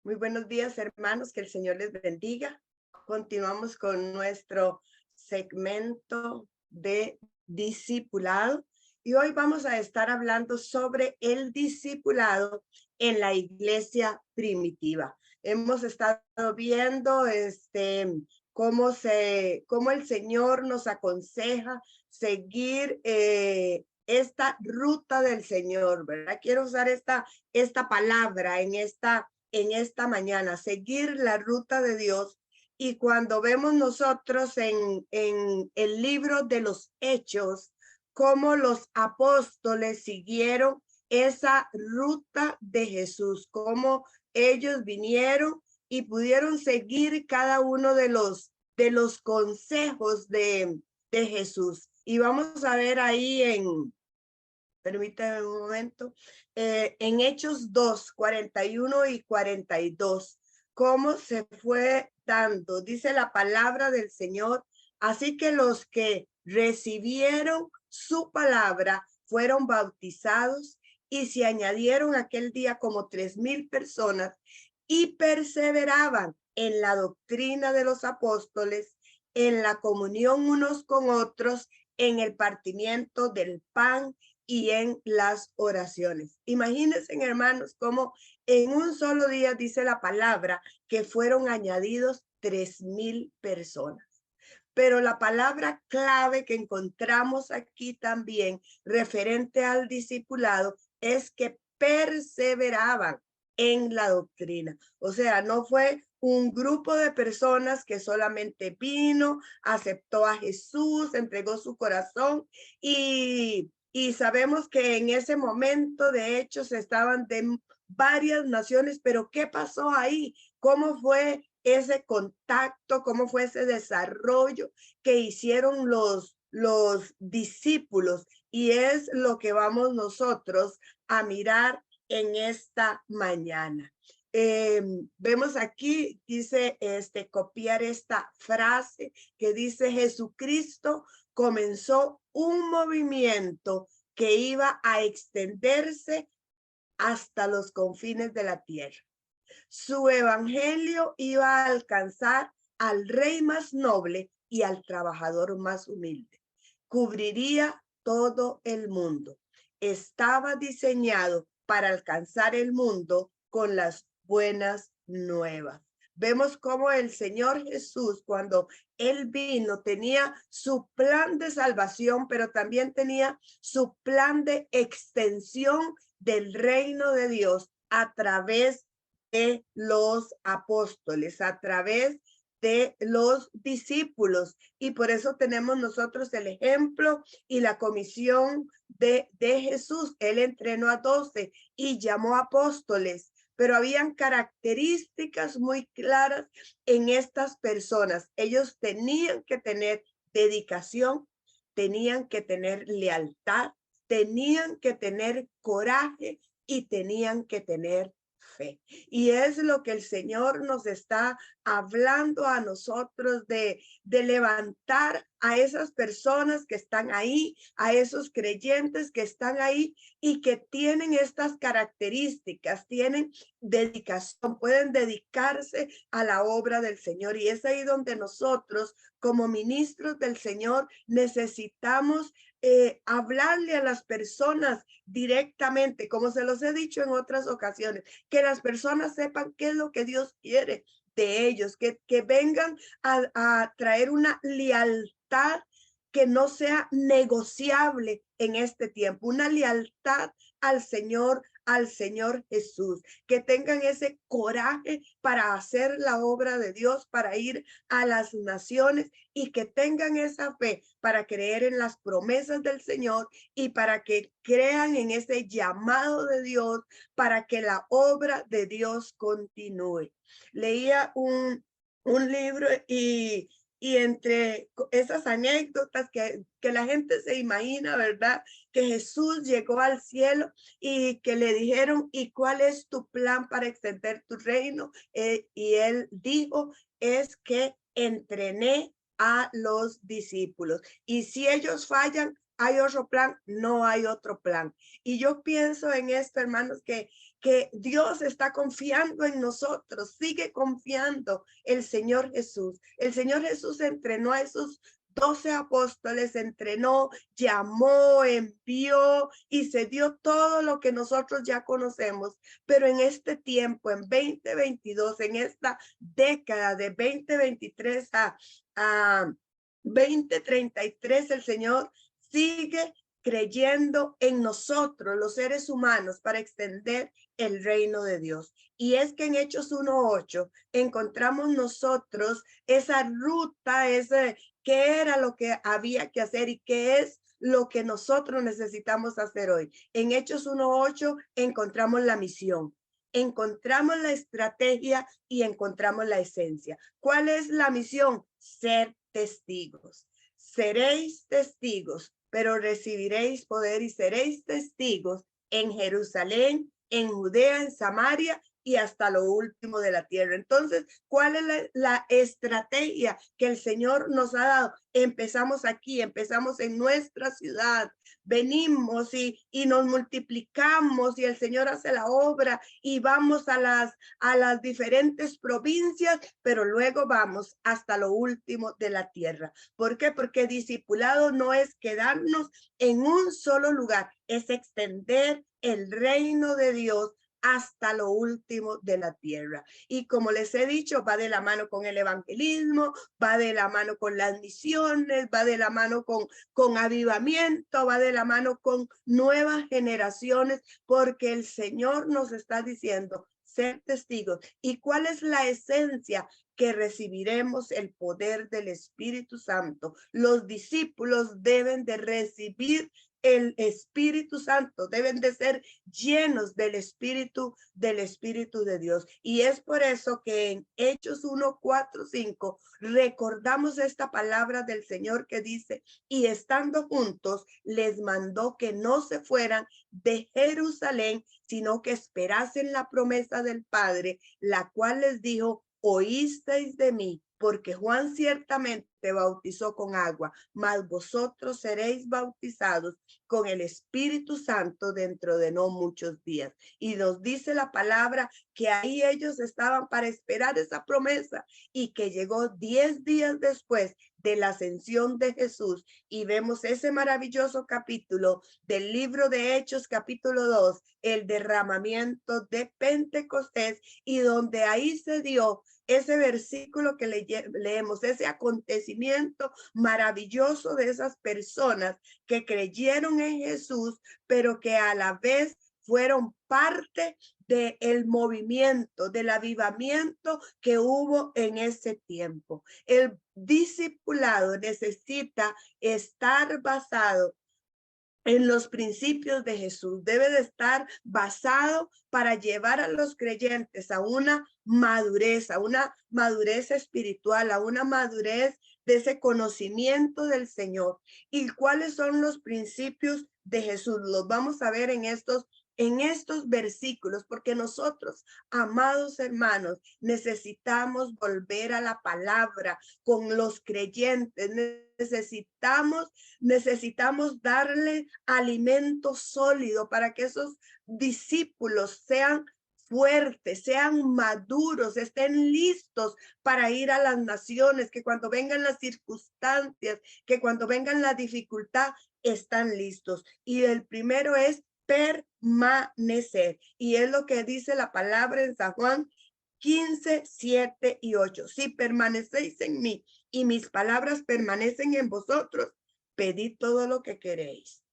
Muy buenos días, hermanos, que el Señor les bendiga. Continuamos con nuestro segmento de discipulado y hoy vamos a estar hablando sobre el discipulado en la iglesia primitiva. Hemos estado viendo cómo el Señor nos aconseja seguir esta ruta del Señor, ¿verdad? Quiero usar esta palabra en esta mañana, seguir la ruta de Dios. Y cuando vemos nosotros en el libro de los Hechos, cómo los apóstoles siguieron esa ruta de Jesús, cómo ellos vinieron y pudieron seguir cada uno de los consejos de Jesús. Y vamos a ver ahí permítame un momento, en Hechos 2, 41 y 42, cómo se fue dando, dice la palabra del Señor, así que los que recibieron su palabra fueron bautizados y se añadieron aquel día como 3,000 personas y perseveraban en la doctrina de los apóstoles, en la comunión unos con otros, en el partimiento del pan y en las oraciones. Imagínense, hermanos, cómo en un solo día dice la palabra que fueron añadidos 3,000 personas. Pero la palabra clave que encontramos aquí también referente al discipulado es que perseveraban en la doctrina. O sea, no fue un grupo de personas que solamente vino, aceptó a Jesús, entregó su corazón y sabemos que en ese momento, de hecho, se estaban de varias naciones, pero ¿qué pasó ahí? ¿Cómo fue ese contacto? ¿Cómo fue ese desarrollo que hicieron los discípulos? Y es lo que vamos nosotros a mirar en esta mañana. Vemos aquí, dice, copiar esta frase que dice: Jesucristo comenzó un movimiento que iba a extenderse hasta los confines de la tierra. Su evangelio iba a alcanzar al rey más noble y al trabajador más humilde. Cubriría todo el mundo. Estaba diseñado para alcanzar el mundo con las buenas nuevas. Vemos cómo el Señor Jesús, cuando Él vino, tenía su plan de salvación, pero también tenía su plan de extensión del reino de Dios a través de los apóstoles, a través de los discípulos. Y por eso tenemos nosotros el ejemplo y la comisión de Jesús. Él entrenó a 12 y llamó apóstoles, pero habían características muy claras en estas personas. Ellos tenían que tener dedicación, tenían que tener lealtad, tenían que tener coraje y tenían que tener fe. Y es lo que el Señor nos está hablando a nosotros de levantar a esas personas que están ahí, a esos creyentes que están ahí y que tienen estas características, tienen dedicación, pueden dedicarse a la obra del Señor. Y es ahí donde nosotros, como ministros del Señor, necesitamos hablarle a las personas directamente, como se los he dicho en otras ocasiones, que las personas sepan qué es lo que Dios quiere de ellos, que vengan a traer una lealtad que no sea negociable en este tiempo, una lealtad al Señor Jesús, que tengan ese coraje para hacer la obra de Dios, para ir a las naciones y que tengan esa fe para creer en las promesas del Señor y para que crean en ese llamado de Dios para que la obra de Dios continúe. Leía un libro y entre esas anécdotas que la gente se imagina, ¿verdad? Que Jesús llegó al cielo y que le dijeron: ¿y cuál es tu plan para extender tu reino? Y él dijo: es que entrené a los discípulos. Y si ellos fallan, ¿Hay otro plan? No hay otro plan. Y yo pienso en esto, hermanos, que Dios está confiando en nosotros, sigue confiando el Señor Jesús. El Señor Jesús entrenó a esos 12 apóstoles, entrenó, llamó, envió y se dio todo lo que nosotros ya conocemos. Pero en este tiempo, en 2022, en esta década de 2023 a 2033, el Señor sigue creyendo en nosotros, los seres humanos, para extender el reino de Dios. Y es que en Hechos 1:8 encontramos nosotros esa ruta, ese qué era lo que había que hacer y qué es lo que nosotros necesitamos hacer hoy. En Hechos 1:8 encontramos la misión, encontramos la estrategia y encontramos la esencia. ¿Cuál es la misión? Ser testigos. Seréis testigos, pero recibiréis poder y seréis testigos en Jerusalén, en Judea, en Samaria y hasta lo último de la tierra. Entonces, ¿cuál es la estrategia que el Señor nos ha dado? Empezamos aquí, empezamos en nuestra ciudad, venimos y nos multiplicamos y el Señor hace la obra y vamos a las diferentes provincias, pero luego vamos hasta lo último de la tierra. ¿Por qué? Porque discipulado no es quedarnos en un solo lugar, es extender el reino de Dios hasta lo último de la tierra. Y como les he dicho, va de la mano con el evangelismo, va de la mano con las misiones, va de la mano con avivamiento, va de la mano con nuevas generaciones, porque el Señor nos está diciendo ser testigos. ¿Y cuál es la esencia? Que recibiremos el poder del Espíritu Santo. Los discípulos deben de recibir el Espíritu Santo, deben de ser llenos del Espíritu de Dios. Y es por eso que en Hechos 1:4-5 recordamos esta palabra del Señor que dice, y estando juntos les mandó que no se fueran de Jerusalén, sino que esperasen la promesa del Padre, la cual les dijo, oísteis de mí, porque Juan ciertamente bautizó con agua, mas vosotros seréis bautizados con el Espíritu Santo dentro de no muchos días. Y nos dice la palabra que ahí ellos estaban para esperar esa promesa y que llegó 10 días después de la ascensión de Jesús. Y vemos ese maravilloso capítulo del libro de Hechos, capítulo 2, el derramamiento de Pentecostés, y donde ahí se dio ese versículo que leemos, ese acontecimiento maravilloso de esas personas que creyeron en Jesús, pero que a la vez fueron parte del movimiento, del avivamiento que hubo en ese tiempo. El discipulado necesita estar basado en los principios de Jesús, debe de estar basado para llevar a los creyentes a una madurez espiritual, a una madurez de ese conocimiento del Señor. ¿Y cuáles son los principios de Jesús? Los vamos a ver en estos versículos, porque nosotros, amados hermanos, necesitamos volver a la palabra con los creyentes. Necesitamos darle alimento sólido para que esos discípulos sean fuertes, sean maduros, estén listos para ir a las naciones, que cuando vengan las circunstancias, que cuando vengan la dificultad, están listos. Y el primero es permanecer. Y es lo que dice la palabra en San Juan 15:7-8. Si permanecéis en mí y mis palabras permanecen en vosotros, pedid todo lo que queréis.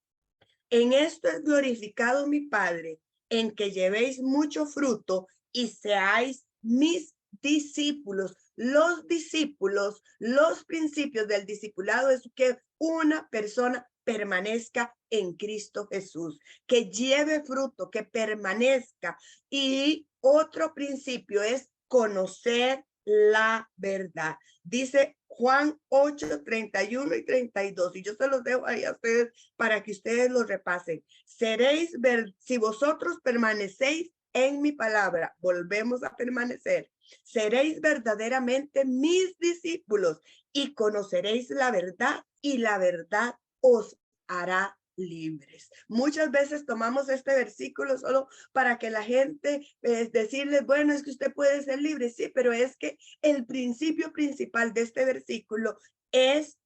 En esto es glorificado mi Padre, en que llevéis mucho fruto y seáis mis discípulos. Los discípulos, los principios del discipulado es que una persona permanezca en Cristo Jesús, que lleve fruto, que permanezca. Y otro principio es conocer la verdad. Dice Juan 8:31-32, y yo se los dejo ahí a ustedes para que ustedes lo repasen. Si vosotros permanecéis en mi palabra, volvemos a permanecer, seréis verdaderamente mis discípulos y conoceréis la verdad, y la verdad os hará libres. Muchas veces tomamos este versículo solo para que la gente decirles, bueno, es que usted puede ser libre. Sí, pero es que el principio principal de este versículo es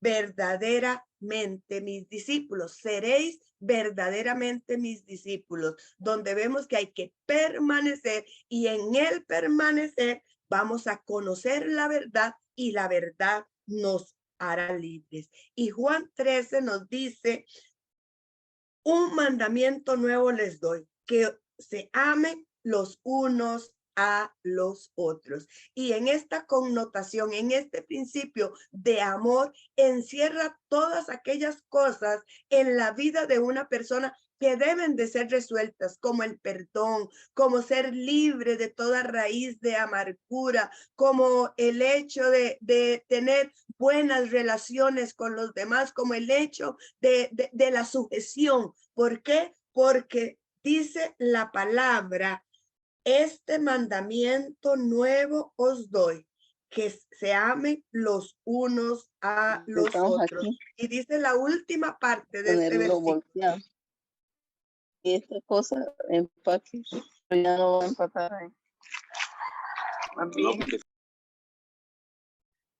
verdaderamente mis discípulos. Seréis verdaderamente mis discípulos, donde vemos que hay que permanecer y en el permanecer vamos a conocer la verdad y la verdad nos hará libres. Y Juan 13 nos dice, un mandamiento nuevo les doy, que se amen los unos a los otros. Y en esta connotación, en este principio de amor, encierra todas aquellas cosas en la vida de una persona que deben de ser resueltas, como el perdón, como ser libre de toda raíz de amargura, como el hecho de tener buenas relaciones con los demás, como el hecho de la sujeción. ¿Por qué? Porque dice la palabra, este mandamiento nuevo os doy, que se amen los unos a los Estamos otros. aquí, Y dice la última parte de este tenerlo versículo. volteado. Y esta cosa, empaque, pero ya no va a empatar ahí.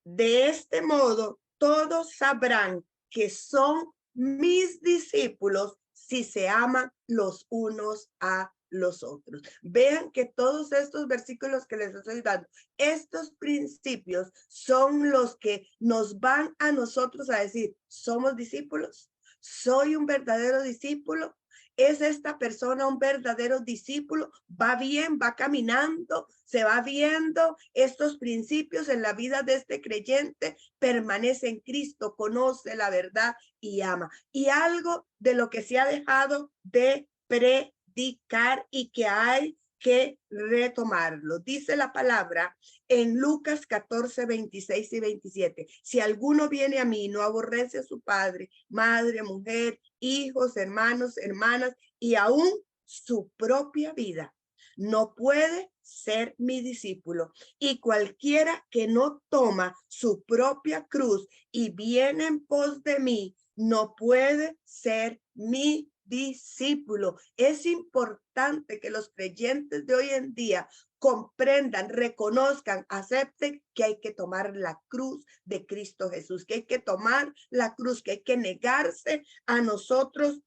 De este modo, todos sabrán que son mis discípulos si se aman los unos a los otros. Vean que todos estos versículos que les estoy dando, estos principios son los que nos van a nosotros a decir, somos discípulos, soy un verdadero discípulo. ¿Es esta persona un verdadero discípulo? ¿Va bien? ¿Va caminando? ¿Se va viendo estos principios en la vida de este creyente? Permanece en Cristo, conoce la verdad y ama. Y algo de lo que se ha dejado de predicar y que hay que retomarlo. Dice la palabra en Lucas 14, 26 y 27. Si alguno viene a mí, no aborrece a su padre, madre, mujer, hijos, hermanos, hermanas y aún su propia vida, no puede ser mi discípulo. Y cualquiera que no toma su propia cruz y viene en pos de mí, no puede ser mi discípulo. Es importante que los creyentes de hoy en día comprendan, reconozcan, acepten que hay que tomar la cruz de Cristo Jesús, que hay que tomar la cruz, que hay que negarse a nosotros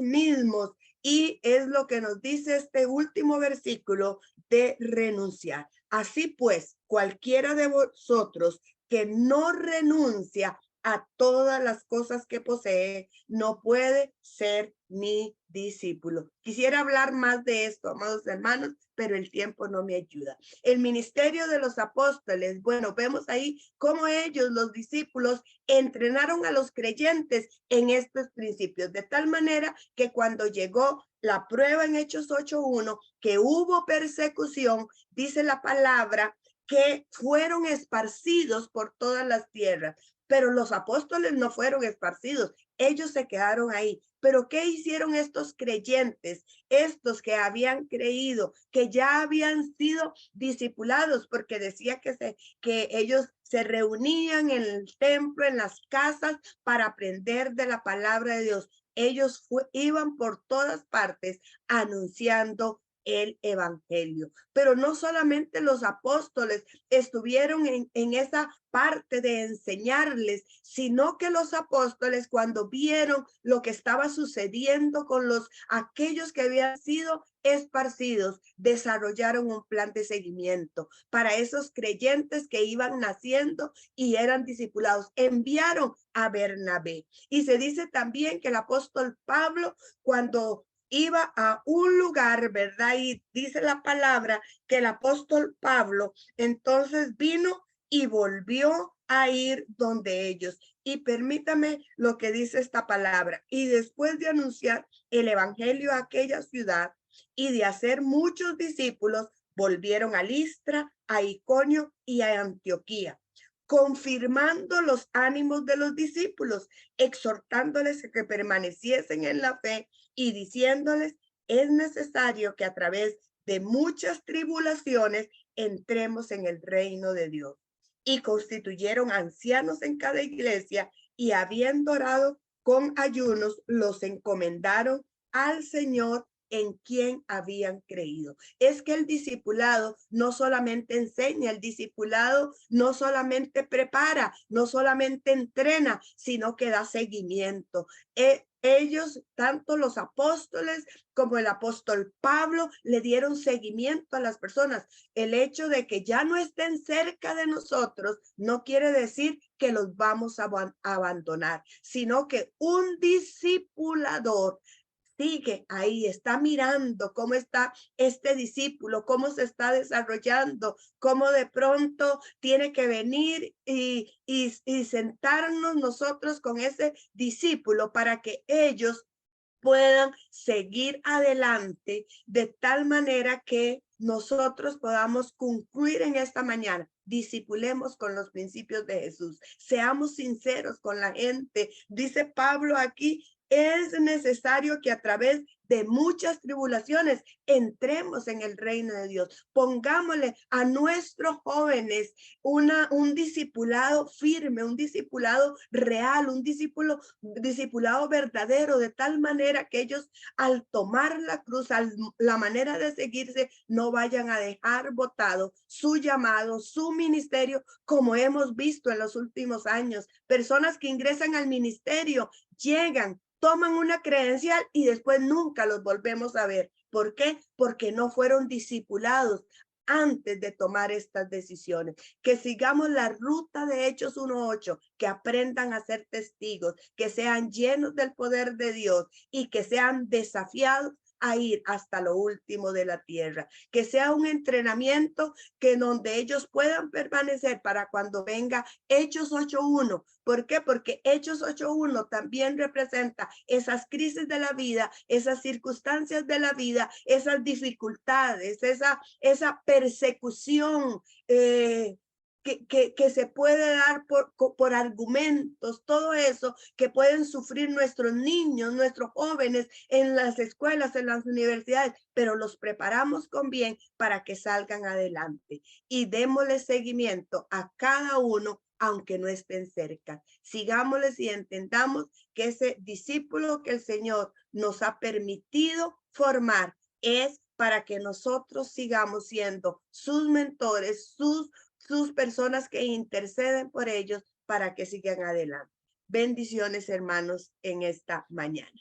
mismos. Y es lo que nos dice este último versículo de renunciar. Así pues, cualquiera de vosotros que no renuncia a todas las cosas que posee, no puede ser mi discípulo. Quisiera hablar más de esto, amados hermanos, pero el tiempo no me ayuda. El ministerio de los apóstoles, bueno, vemos ahí cómo ellos, los discípulos, entrenaron a los creyentes en estos principios, de tal manera que cuando llegó la prueba en Hechos 8:1, que hubo persecución, dice la palabra, que fueron esparcidos por todas las tierras. Pero los apóstoles no fueron esparcidos, ellos se quedaron ahí. Pero ¿qué hicieron estos creyentes? Estos que habían creído, que ya habían sido discipulados, porque decía que ellos se reunían en el templo, en las casas, para aprender de la palabra de Dios. Ellos iban por todas partes anunciando el evangelio. Pero no solamente los apóstoles estuvieron en esa parte de enseñarles, sino que los apóstoles, cuando vieron lo que estaba sucediendo con aquellos que habían sido esparcidos, desarrollaron un plan de seguimiento para esos creyentes que iban naciendo y eran discipulados. Enviaron a Bernabé. Y se dice también que el apóstol Pablo, cuando iba a un lugar, ¿verdad? Y dice la palabra que el apóstol Pablo entonces vino y volvió a ir donde ellos. Y permítame lo que dice esta palabra. Y después de anunciar el evangelio a aquella ciudad y de hacer muchos discípulos, volvieron a Listra, a Iconio y a Antioquía, confirmando los ánimos de los discípulos, exhortándoles a que permaneciesen en la fe y diciéndoles, es necesario que a través de muchas tribulaciones entremos en el reino de Dios. Y constituyeron ancianos en cada iglesia y habiendo orado, con ayunos los encomendaron al Señor en quien habían creído. Es que el discipulado no solamente enseña, el discipulado no solamente prepara, no solamente entrena, sino que da seguimiento. Ellos, tanto los apóstoles como el apóstol Pablo, le dieron seguimiento a las personas. El hecho de que ya no estén cerca de nosotros no quiere decir que los vamos a abandonar, sino que un discipulador sigue ahí, está mirando cómo está este discípulo, cómo se está desarrollando, cómo de pronto tiene que venir y sentarnos nosotros con ese discípulo para que ellos puedan seguir adelante de tal manera que nosotros podamos concluir en esta mañana. Discipulemos con los principios de Jesús. Seamos sinceros con la gente. Dice Pablo aquí, es necesario que a través de muchas tribulaciones entremos en el reino de Dios. Pongámosle a nuestros jóvenes un discipulado firme, un discipulado real, un discipulado verdadero, de tal manera que ellos al tomar la cruz, la manera de seguirse, no vayan a dejar botado su llamado, su ministerio, como hemos visto en los últimos años. Personas que ingresan al ministerio, llegan, toman una credencial y después nunca los volvemos a ver. ¿Por qué? Porque no fueron discipulados antes de tomar estas decisiones. Que sigamos la ruta de Hechos 1:8, que aprendan a ser testigos, que sean llenos del poder de Dios y que sean desafiados a ir hasta lo último de la tierra, que sea un entrenamiento que donde ellos puedan permanecer para cuando venga Hechos 8:1. ¿Por qué? Porque Hechos 8:1 también representa esas crisis de la vida, esas circunstancias de la vida, esas dificultades, esa persecución que se puede dar por argumentos, todo eso que pueden sufrir nuestros niños, nuestros jóvenes en las escuelas, en las universidades, pero los preparamos con bien para que salgan adelante y démosle seguimiento a cada uno aunque no estén cerca. Sigámosles y entendamos que ese discípulo que el Señor nos ha permitido formar es para que nosotros sigamos siendo sus mentores, sus personas que interceden por ellos para que sigan adelante. Bendiciones, hermanos, en esta mañana.